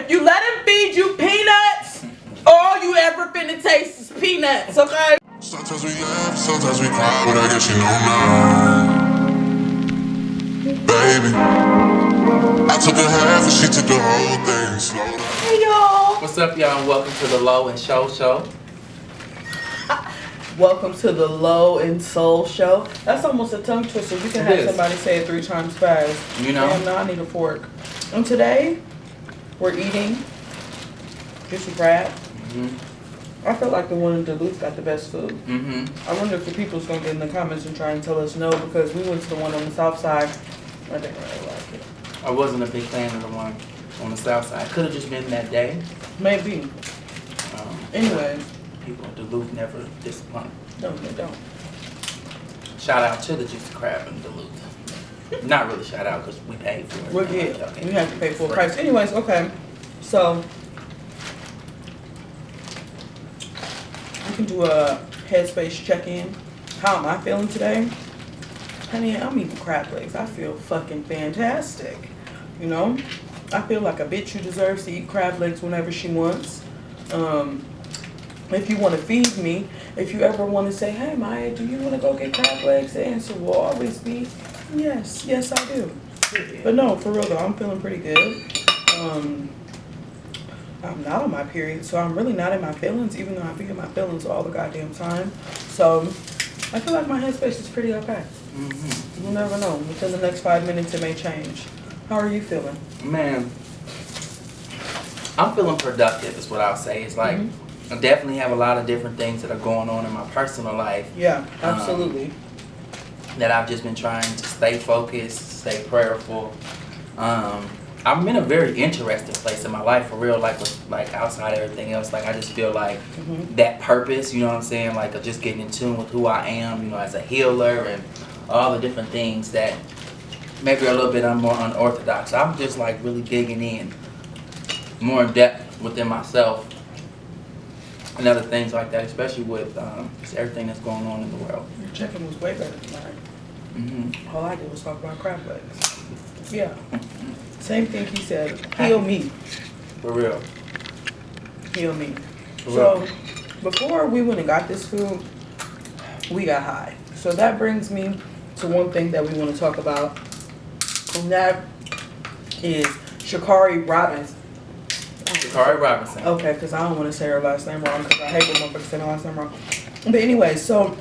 If you let him feed you peanuts, all you ever finna taste is peanuts, okay? Sometimes we laugh, sometimes we cry, but I guess you know now. Baby, I took a half and she took the whole thing. Slow down. Hey y'all. What's up, y'all? And welcome to the Low and Show Show. Welcome to the Low and Soul Show. That's almost a tongue twister. You can have somebody say it 3 times fast. You know? Damn, now I need a fork. And today, we're eating juicy crab. I feel like the one in Duluth got the best food. I wonder if the people's gonna get in the comments and try and tell us no, because we went to the one on the south side. I didn't really like it. I wasn't a big fan of the one on the south side. Could have just been that day. Maybe. Anyway. People in Duluth never disappoint. No, they don't. Shout out to the juicy crab in Duluth. Not really shout out because we paid for it. We're good. We have to pay full price. Anyways, okay. So, we can do a headspace check-in. How am I feeling today? Honey, I'm eating crab legs. I feel fucking fantastic. You know? I feel like a bitch who deserves to eat crab legs whenever she wants. If you want to feed me, if you ever want to say, hey, Maya, do you want to go get crab legs? The answer will always be, yes, I do. But no, for real though, I'm feeling pretty good. I'm not on my period, so I'm really not in my feelings, even though I be in my feelings all the goddamn time. So I feel like my headspace is pretty okay. You never know. Within the next 5 minutes, it may change. How are you feeling? Man, I'm feeling productive is what I'll say. It's like, I definitely have a lot of different things that are going on in my personal life. Yeah, absolutely. That I've just been trying to stay focused, stay prayerful. I'm in a very interesting place in my life for real, like with like outside of everything else. Like I just feel like that purpose, you know what I'm saying? Like of just getting in tune with who I am, you know, as a healer and all the different things that maybe are a little bit more unorthodox. I'm just like really digging in more in depth within myself and other things like that, especially with just everything that's going on in the world. Your chicken was way better than mine. All I did was talk about crab legs. Yeah. Same thing he said. Heal me. For real. Heal me. So, before we went and got this food, we got high. So that brings me to one thing that we want to talk about. And that is Shikari Robinson. Shikari Robinson. Okay, because I don't want to say her last name wrong, because I hate when motherfuckers say my last name wrong. But anyway, so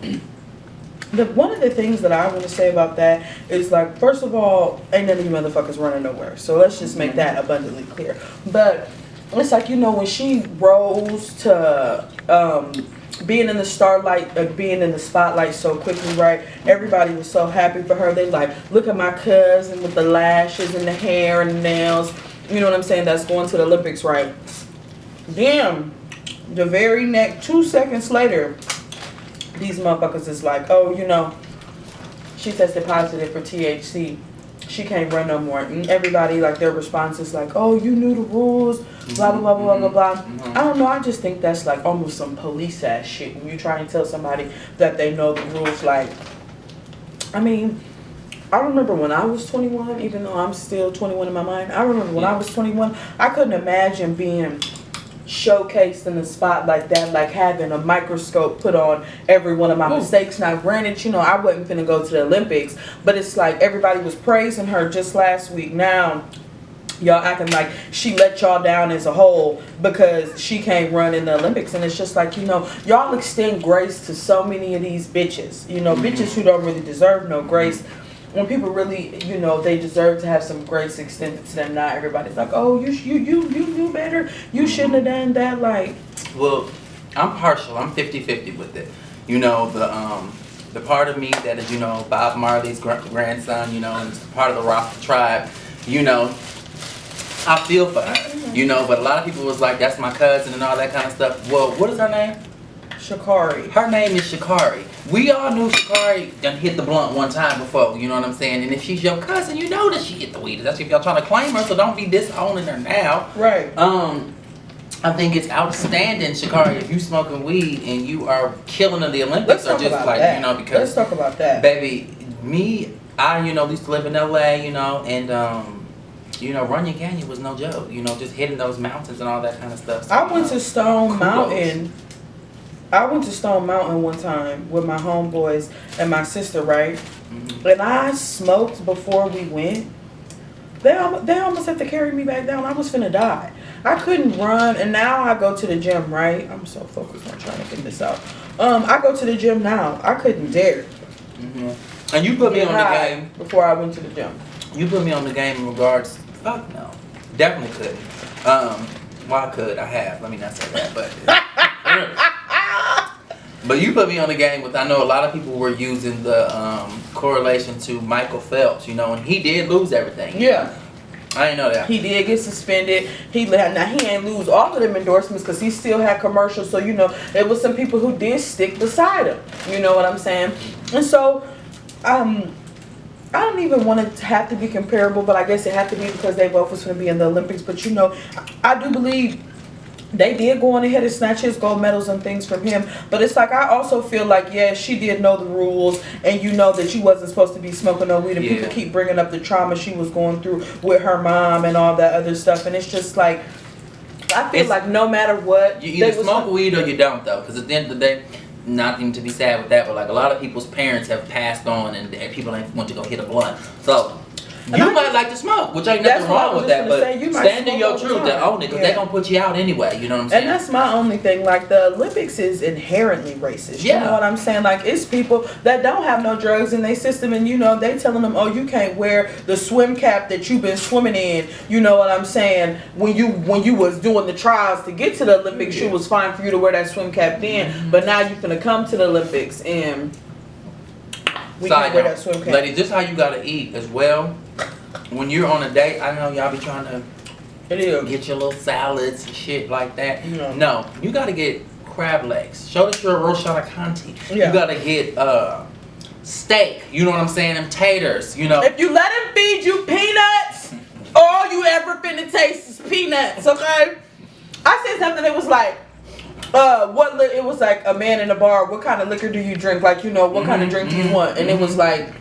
one of the things that I want to say about that is, like, first of all, ain't none of you motherfuckers running nowhere. So let's just make that abundantly clear. But it's like, you know, when she rose to being in the starlight, being in the spotlight so quickly, right? Everybody was so happy for her. They like, look at my cousin with the lashes and the hair and the nails. You know what I'm saying? That's going to the Olympics, right? Damn. The very next 2 seconds later, these motherfuckers is like, oh, you know, she tested positive for THC. She can't run no more. And everybody, like, their response is like, oh, you knew the rules, blah, blah, blah, blah, blah, blah. I don't know. I just think that's, like, almost some police-ass shit when you try and tell somebody that they know the rules. Like, I mean, I remember when I was 21, even though I'm still 21 in my mind. I remember when I was 21, I couldn't imagine being showcased in the spot like that, like having a microscope put on every one of my mistakes. Now, granted, you know, I wasn't finna go to the Olympics, but it's like everybody was praising her just last week. Now, y'all acting like she let y'all down as a whole because she can't run in the Olympics. And it's just like, you know, y'all extend grace to so many of these bitches. You know, bitches who don't really deserve no grace. When people really, you know, they deserve to have some grace extended to them. Not everybody's like, oh, you knew better. You shouldn't have done that. Like, well, I'm partial. I'm 50-50 with it. You know, the part of me that is, you know, Bob Marley's grandson, you know, and part of the Rasta tribe, you know, I feel for her, you know, but a lot of people was like, that's my cousin and all that kind of stuff. Well, what is her name? Shikari. Her name is Shikari. We all knew Shikari done hit the blunt one time before, you know what I'm saying? And if she's your cousin, you know that she hit the weed. That's if y'all trying to claim her, so don't be disowning her now. Right. I think it's outstanding, Shikari, if you smoking weed and you are killing in the Olympics, or just like, that. You know, because let's talk about that. Baby, I, you know, used to live in LA, you know, and you know, Runyon Canyon was no joke. You know, just hitting those mountains and all that kind of stuff. So, I went to Stone kudos. Mountain. I went to Stone Mountain one time with my homeboys and my sister, right? Mhm. And I smoked before we went. They almost had to carry me back down. I was finna die. I couldn't run, and now I go to the gym, right? I'm so focused on trying to get this out. I go to the gym now. I couldn't dare. Mhm. And you put me get on the high game. before I went to the gym. You put me on the game in regards. Fuck no, definitely couldn't. Well, I could. I have. Let me not say that, but. But you put me on the game with. I know a lot of people were using the correlation to Michael Phelps. You know, and he did lose everything. Yeah. I didn't know that. He did get suspended. Now he ain't lose all of them endorsements because he still had commercials. So you know, there was some people who did stick beside him. You know what I'm saying? And so, I don't even want it to have to be comparable, but I guess it had to be because they both was going to be in the Olympics. But you know, I do believe they did go on ahead and snatch his gold medals and things from him. But it's like, I also feel like, yeah, she did know the rules, and you know that you wasn't supposed to be smoking no weed. And people keep bringing up the trauma she was going through with her mom and all that other stuff. And it's just like, I feel like no matter what, you either smoke weed or you don't, though. Because at the end of the day, nothing to be sad with that, but like a lot of people's parents have passed on, and people ain't want to go hit a blunt. So you might like to smoke, which ain't nothing wrong with that, but stand in your truth and own it, because they're gonna put you out anyway. You know what I'm saying? And that's my only thing. Like, the Olympics is inherently racist. You know what I'm saying? Like, it's people that don't have no drugs in their system, and you know they telling them, oh, you can't wear the swim cap that you've been swimming in. You know what I'm saying? When you was doing the trials to get to the Olympics, it was fine for you to wear that swim cap then, but now you're gonna come to the Olympics and we can't wear that swim cap. Ladies, this is how you gotta eat as well. When you're on a date, I know y'all be trying to get your little salads and shit like that. No, you gotta get crab legs. Show that you're a real sha'carri. You gotta get steak. You know what I'm saying? Them taters. You know. If you let him feed you peanuts, all you ever finna taste is peanuts. Okay. I said something that was like, it was like a man in a bar. What kind of liquor do you drink? Like, you know, what kind of drink do you want? And it was like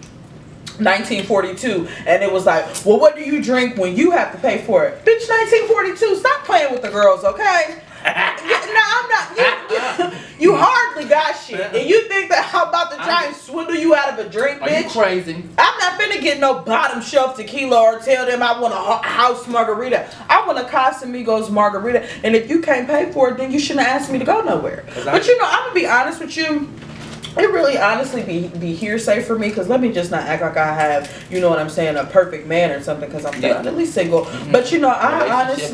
1942, and it was like, well, what do you drink when you have to pay for it? Bitch, 1942. Stop playing with the girls, okay? No, I'm not. You hardly got shit, and you think that I'm about to try and swindle you out of a drink, bitch? Are you crazy? I'm not finna get no bottom shelf tequila or tell them I want a house margarita. I want a Casamigos margarita, and if you can't pay for it, then you shouldn't ask me to go nowhere. But you know, I'm gonna be honest with you. It really honestly be hearsay for me, because let me just not act like I have, you know what I'm saying, a perfect man or something, because I'm at least single. But you know, I honestly,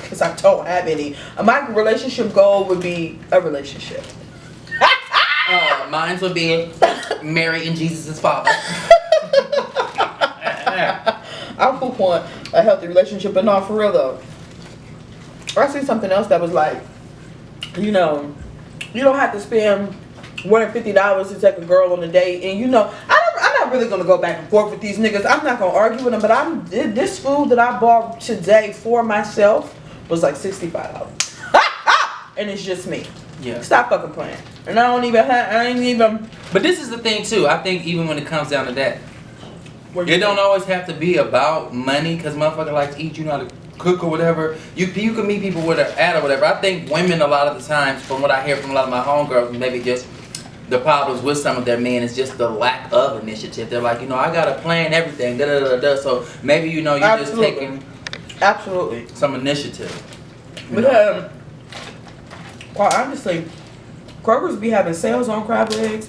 because I don't have any. My relationship goal would be a relationship. Mine would be Mary and Jesus' father. I would want a healthy relationship, but not for real though. I see something else that was like, you know, you don't have to spend $150 to take a girl on a date, and you know, I'm not really gonna go back and forth with these niggas. I'm not gonna argue with them, but this food that I bought today for myself was like $65, and it's just me. Stop fucking playing. And I ain't even. But this is the thing too. I think even when it comes down to that, it don't always have to be about money, because motherfucker like to eat. You know how to cook or whatever. You can meet people where they're at or whatever. I think women a lot of the times, from what I hear from a lot of my homegirls, maybe just the problems with some of their men is just the lack of initiative. They're like, you know, I gotta plan everything, da da da da. So maybe, you know, you're just taking some initiative. But quite honestly, Kroger's be having sales on crab legs.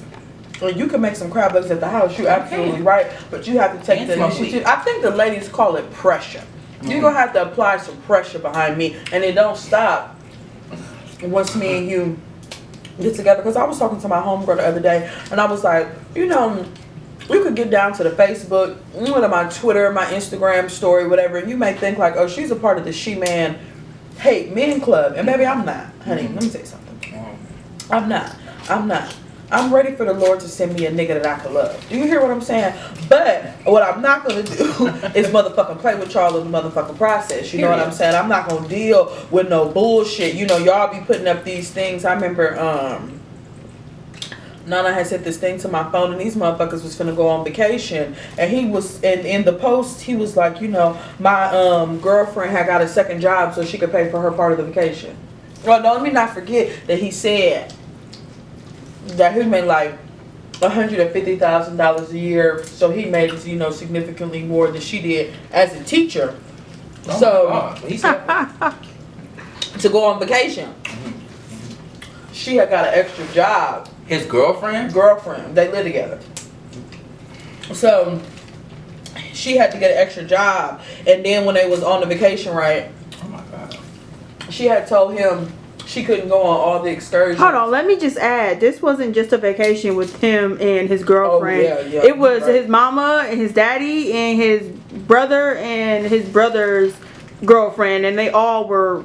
Or you can make some crab legs at the house. You're absolutely right, but you have to take the initiative. I think the ladies call it pressure. You're gonna have to apply some pressure behind me, and it don't stop once me and you get together. Because I was talking to my homegirl the other day, and I was like, you know, you could get down to the Facebook, my Twitter, my Instagram story, whatever, and you may think like, oh, she's a part of the She-Man Hate Men Club. And baby, I'm not. Honey, let me tell you something. I'm not. I'm ready for the Lord to send me a nigga that I can love. Do you hear what I'm saying? But what I'm not going to do is motherfucking play with y'all in the motherfucking process. You know what I'm saying? I'm not going to deal with no bullshit. You know, y'all be putting up these things. I remember Nana had sent this thing to my phone, and these motherfuckers was finna go on vacation. And he was, in the post, he was like, you know, my girlfriend had got a second job so she could pay for her part of the vacation. Well, no, let me not forget that he said that he made like $150,000 a year, so he made, you know, significantly more than she did as a teacher. Oh So he said, to go on vacation, she had got an extra job. his girlfriend? They live together. So she had to get an extra job, and then when they was on the vacation, right? Oh my God. She had told him she couldn't go on all the excursions. Hold on, let me just add. This wasn't just a vacation with him and his girlfriend. Oh, yeah, it was right. his mama and his daddy and his brother and his brother's girlfriend, and they all were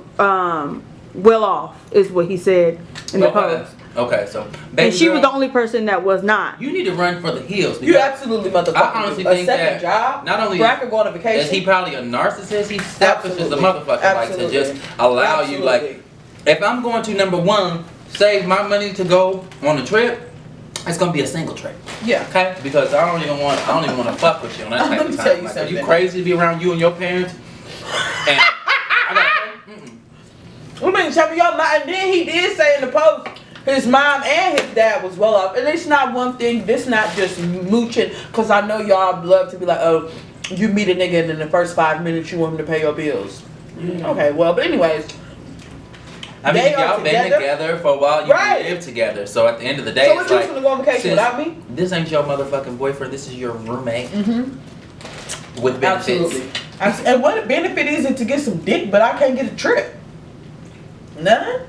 well off, is what he said in the post. Okay, so And she was the only person that was not. You need to run for the hills. You absolutely motherfucking I honestly do. A think second that job. not only where I could go on a vacation. is he probably a narcissist, he's selfish as a Absolutely. motherfucker. Like to just allow you, like, if I'm going to number one, save my money to go on a trip, it's gonna be a single trip. Yeah. Okay? Because I don't even want to fuck with you on that type Let of me time. tell you Like, are something. you crazy to be around you and your parents? And I gotta say, I mean, tell me y'all not. And then he did say in the post, his mom and his dad was well off. And it's not one thing. This not just mooching. Because I know y'all love to be like, oh, you meet a nigga and in the first 5 minutes you want him to pay your bills. Okay, well, but anyways. I mean, They are y'all been together for a while. You Right. live together. So at the end of the day, So what it's you like, gonna go on vacation since without me? This ain't your motherfucking boyfriend. This is your roommate Mm-hmm. with benefits. Absolutely. And what a benefit is it to get some dick, but I can't get a trip? None?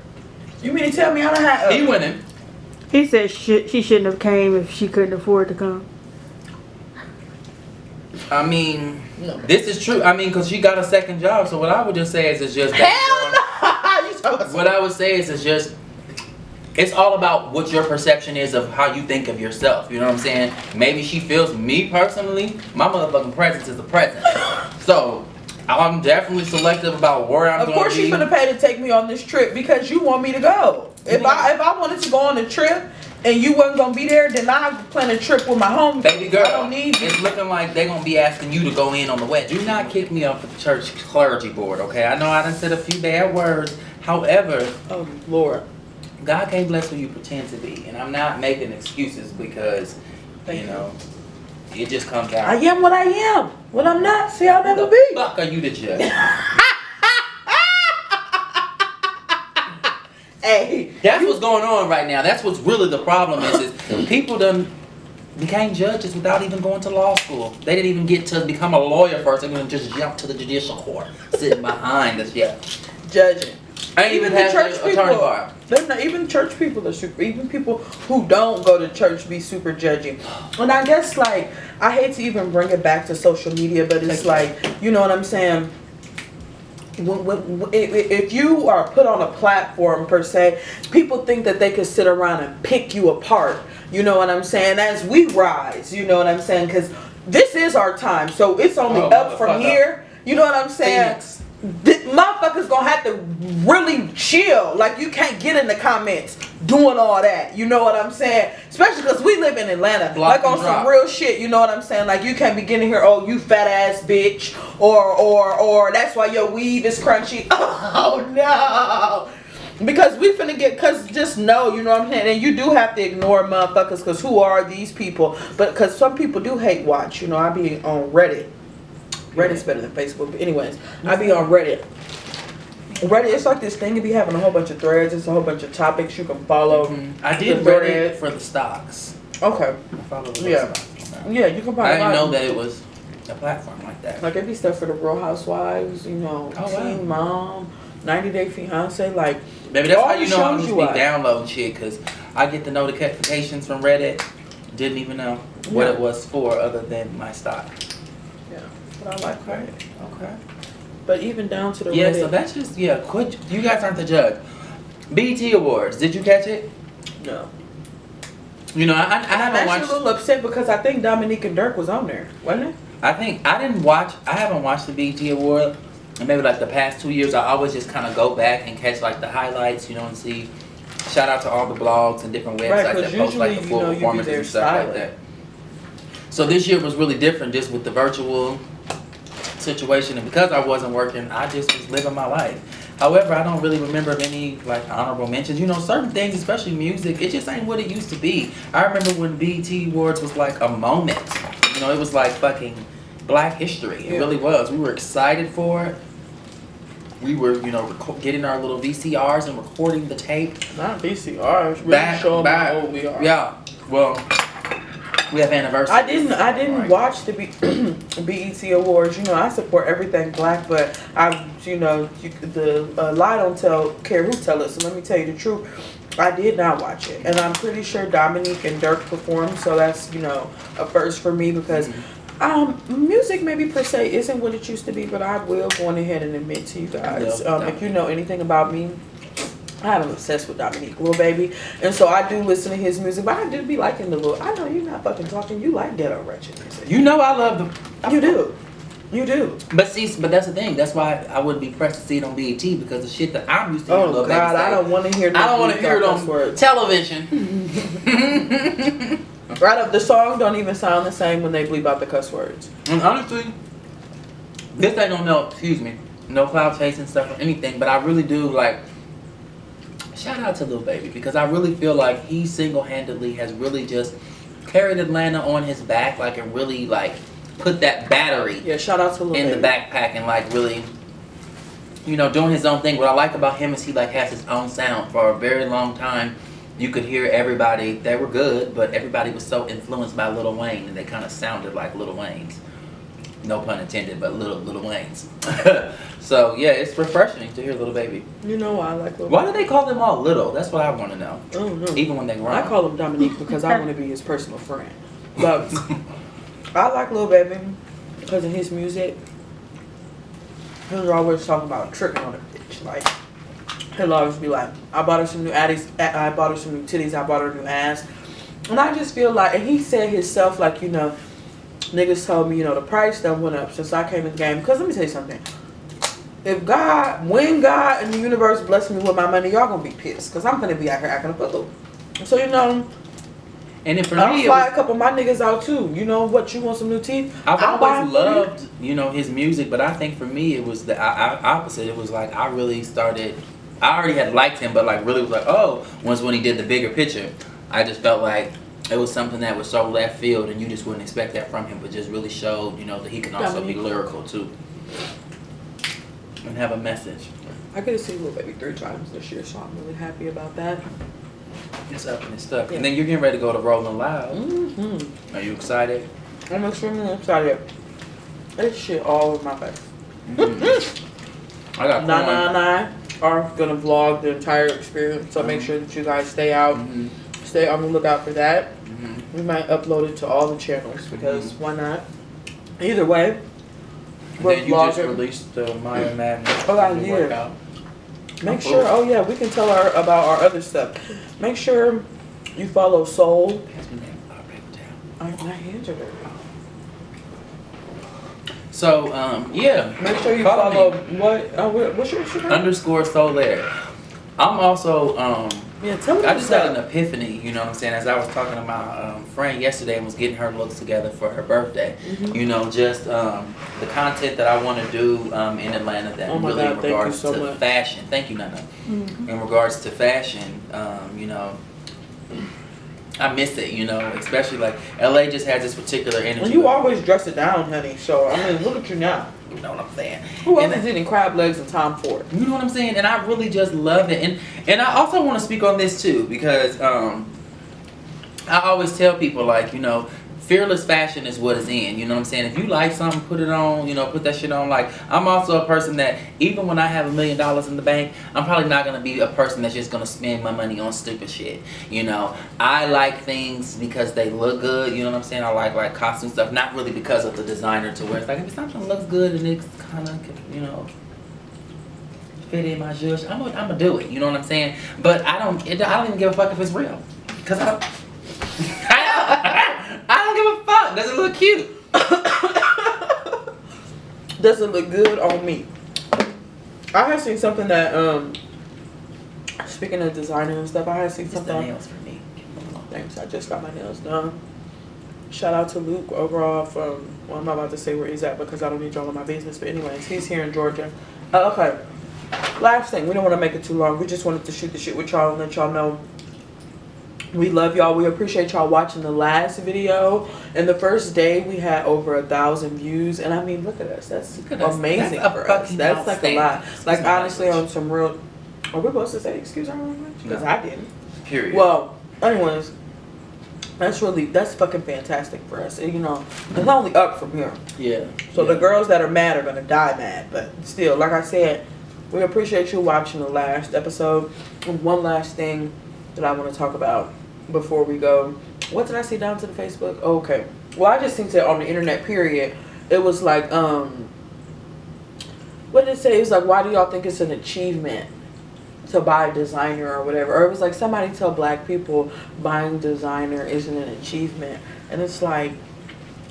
You mean to tell me I don't have... He winning. He said she shouldn't have came if she couldn't afford to come. I mean, No. this is true. I mean, because she got a second job. So what I would just say is it's just... Hell no! You talking about What I would say is it's just... It's all about what your perception is of how you think of yourself. You know what I'm saying? Maybe she feels, me personally, my motherfucking presence is a present. So, I'm definitely selective about where I'm Of going to course be. she's gonna pay to take me on this trip because you want me to go. If I wanted to go on a trip and you wasn't gonna be there, then I plan a trip with my home. Baby girl, I don't need you. it's looking like they're going to be asking you to go in on the wedding. Do not kick me off the church clergy board, okay? I know I done said a few bad words. However, Oh Lord. God can't bless who you pretend to be. And I'm not making excuses because, Thank you know, it just comes out. I am what I am. What I'm not, see, I'll never the be. fuck are you the judge? Hey, That's what's going on right now. That's what's really the problem is people done became judges without even going to law school. They didn't even get to become a lawyer first. They're going to just jump to the judicial court, sitting behind us. Yeah. judging. I ain't even the had church an attorney bar. They're not, even church people are super. Even people who don't go to church be super judging. And I guess like I hate to even bring it back to social media, but it's like, you know what I'm saying. If you are put on a platform per se, people think that they can sit around and pick you apart. You know what I'm saying? As we rise, you know what I'm saying? Because this is our time, so it's only up from here. You know what I'm saying? Phoenix. Motherfuckers gonna have to really chill. Like you can't get in the comments doing all that. You know what I'm saying? Especially because we live in Atlanta. Block like on and drop. some real shit. You know what I'm saying? Like you can't be getting here. Oh, you fat ass bitch. Or that's why your weave is crunchy. Oh no. Because we finna get, cause just know, you know what I'm saying, and you do have to ignore motherfuckers, cause who are these people? But cause some people do hate watch, you know, I be on Reddit. Reddit's better than Facebook, but anyways, I be on Reddit. Reddit, it's like this thing, you be having a whole bunch of threads, it's a whole bunch of topics you can follow. I did The Reddit thread. for the stocks. Okay. I followed the Yeah. stocks. Yeah, you can I find didn't know that it was a platform like that. Like it be stuff for the Real Housewives, you know, Oh, wow. Teen Mom, 90 Day Fiance, like Maybe that's all how the you know I'm shows just you be watch. downloading shit, because I get the notifications from Reddit. Didn't even know what Yeah. it was for other than my stock. Yeah, but I like Reddit. Okay. But even down to the Yeah, Reddit. so that's just, you guys aren't the judge. BET Awards, did you catch it? No. You know, I I'm haven't actually watched. a little upset because I think Dominique and Dirk was on there, wasn't it? I haven't watched the BET Award, and maybe like the past 2 years, I always just kind of go back and catch like the highlights, you know, and see Shout out to all the blogs and different websites Right, 'cause that post like the usually, full you know, you be performances there and stuff like styling. that. So this year was really different just with the virtual situation, and because I wasn't working, I just was living my life. However, I don't really remember any like honorable mentions. You know, certain things, especially music, it just ain't what it used to be. I remember when BET Awards was like a moment. You know, it was like fucking Black History. It really was. We were excited for it. We were, you know, getting our little VCRs and recording the tape. Not VCRs. Really showing how old we are. Yeah. Well, we have anniversaries. I didn't watch the BET Awards. You know, I support everything Black, but the lie don't care who tell it. So let me tell you the truth. I did not watch it, and I'm pretty sure Dominique and Dirk performed. So that's, you know, a first for me because music maybe per se isn't what it used to be. But I will go on ahead and admit to you guys, if you know anything about me, I'm obsessed with Dominique, Lil Baby, and so I do listen to his music, but I do be liking the little. I know you're not fucking talking. You like ghetto wretched music. You know I love them. You do. You do. But that's the thing. That's why I wouldn't be pressed to see it on BET because the shit that I'm used to hearing Lil Baby say, I don't want to hear. I don't want to hear it on television. Right up, the songs don't even sound the same when they bleep out the cuss words. And honestly, this ain't no cloud chasing stuff or anything, but I really do like. Shout out to Lil Baby because I really feel like he single-handedly has really just carried Atlanta on his back, like, and really like put that battery shout out to Lil Baby in the backpack and like really, you know, doing his own thing. What I like about him is he like has his own sound. For a very long time, you could hear everybody, they were good, but everybody was so influenced by Lil Wayne and they kind of sounded like Lil Wayne's. No pun intended, but Lil Wayne's. So yeah, it's refreshing to hear Lil Baby. You know why I like Lil Baby? Why do they call them all little? That's what I want to know. I don't know. Even when they run. I call him Dominique because I want to be his personal friend. But I like Lil Baby because of his music. He'll always talk about tricking on a bitch. Like, he'll always be like, I bought her some new addies, I bought her some new titties, I bought her a new ass. And I just feel like, and he said himself, like, you know, niggas told me, you know, the price done went up since I came in the game. Because let me tell you something. When God and the universe bless me with my money, y'all gonna be pissed. Because I'm gonna be out here acting a fool. So, you know, and then for I'll me, fly a couple of my niggas out too. You know what? You want some new teeth? I've always loved, you know, his music, but I think for me it was the opposite. It was like I already had liked him, but like really was like, oh, once when he did the bigger picture, I just felt like it was something that was so left field, and you just wouldn't expect that from him, but just really showed, you know, that he can also be lyrical too and have a message. I could have seen Lil Baby 3 times this year, so I'm really happy about that. It's up and it's stuck. Yeah. And then you're getting ready to go to Rolling Loud. Mm-hmm. Are you excited? I'm extremely excited. This shit all over my face. I got 999 are gonna vlog the entire experience, so make sure that you guys stay out. Stay on the lookout for that. We might upload it to all the channels because why not? Either way, we're then you vlogging. just released the Maya Madness. Oh, I did. Make sure. Oh yeah, we can tell her about our other stuff. Make sure you follow Soul. My hands are dirty. So yeah. Make sure you follow what's your Instagram? _Solaire. I'm also yeah, tell me. I just had an epiphany, you know what I'm saying, as I was talking to my friend yesterday and was getting her looks together for her birthday. You know, just the content that I want to do in Atlanta that really in regards to fashion. Thank you, Nana. In regards to fashion, you know, I miss it, you know, especially like LA just has this particular energy. Well, you always dress it down, honey. So I mean, look at you now. You know what I'm saying? Who else is eating crab legs and Tom Ford? You know what I'm saying? And I really just love it. And I also want to speak on this too because I always tell people, like, you know, fearless fashion is what is in. You know what I'm saying? If you like something, put it on. You know, put that shit on. Like, I'm also a person that even when I have $1 million in the bank, I'm probably not gonna be a person that's just gonna spend my money on stupid shit. You know, I like things because they look good. You know what I'm saying? I like costume stuff, not really because of the designer to wear. It's like if something looks good and it's kind of, you know, fit in my zhuzh, I'm gonna do it. You know what I'm saying? But I don't even give a fuck if it's real, cause I don't give a fuck. Does it look cute? Does it look good on me? I have seen something that Speaking of designer and stuff, I had seen It's the something. nails for me. Thanks. I just got my nails done. Shout out to Luke overall from, well, I'm not about to say where he's at because I don't need y'all in my business. But anyways, he's here in Georgia. Okay. Last thing, we don't want to make it too long. We just wanted to shoot the shit with y'all and let y'all know we love y'all. We appreciate y'all watching the last video. And the first day we had over 1,000 views. And I mean, look at us. That's amazing That's for us. That's like a lot. Like my honestly, on some real. Are we supposed to say excuse our language? Because No. I didn't. Period. Well, anyways, that's fucking fantastic for us. And, you know, it's only up from here. yeah. So yeah. the girls that are mad are gonna die mad. But still, like I said, we appreciate you watching the last episode. And one last thing that I want to talk about before we go. What did I see down to the Facebook? Oh, okay. Well, I just think that on the internet, period, it was like, what did it say? It was like, why do y'all think it's an achievement to buy a designer or whatever? Or it was like, somebody tell black people buying designer isn't an achievement. And it's like,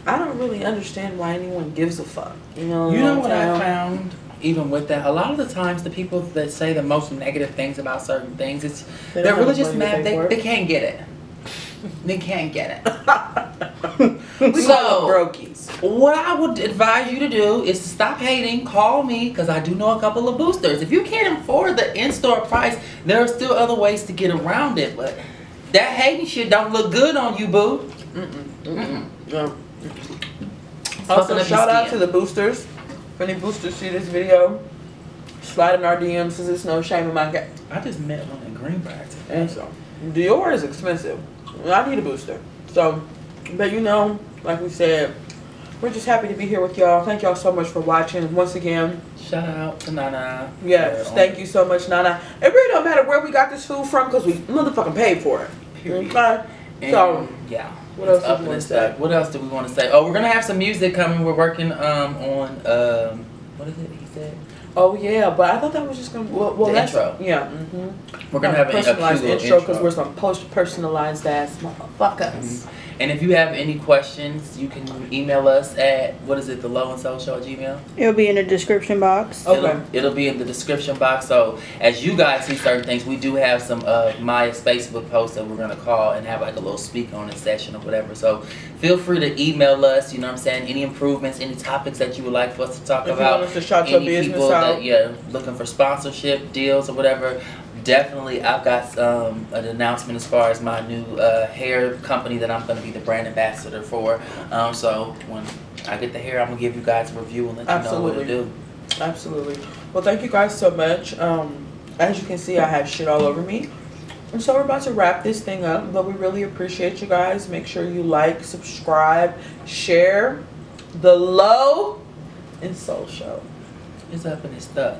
I don't really understand why anyone gives a fuck. You know what I found? Even with that, a lot of the times the people that say the most negative things about certain things, they're really just mad they can't get it. They can't get it. We call them brokies. What I would advise you to do is to stop hating. Call me, because I do know a couple of boosters. If you can't afford the in-store price, there are still other ways to get around it. But that hating shit don't look good on you, boo. Yeah. Also, shout out to the boosters. If any boosters see this video, slide in our DMs, because it's no shame in my game. I just met one in Greenbrier today. And so, Dior is expensive. I need a booster. So, but you know, like we said, we're just happy to be here with y'all. Thank y'all so much for watching. Once again, Shout out to Nana. yes, thank you so much, Nana. It really don't matter where we got this food from, because we motherfucking paid for it. Period. Okay? And, So, yeah. what else Up do you in want this to say? stuff. What else do we want to say? Oh, we're gonna have some music coming. We're working on what is it he said? Oh yeah, but I thought that was just gonna well The that's intro. yeah. We're gonna have a personalized cute intro little because we're some post-personalized ass motherfuckers. And if you have any questions, you can email us at, what is it, the Low and Soul Show at Gmail? It'll be in the description box. Okay. It'll be in the description box. So as you guys see certain things, we do have some Maya's Facebook posts that we're gonna call and have like a little speak on it session or whatever. So feel free to email us, you know what I'm saying, any improvements, any topics that you would like for us to talk If you about. want us to shout your Any business people out. that looking for sponsorship deals or whatever. Definitely, I've got an announcement as far as my new hair company that I'm going to be the brand ambassador for. So when I get the hair, I'm going to give you guys a review and let you know what to do. Absolutely. Well, thank you guys so much. As you can see, I have shit all over me. And so we're about to wrap this thing up, but we really appreciate you guys. Make sure you like, subscribe, share the Low and Soul Show. It's up and it's stuck.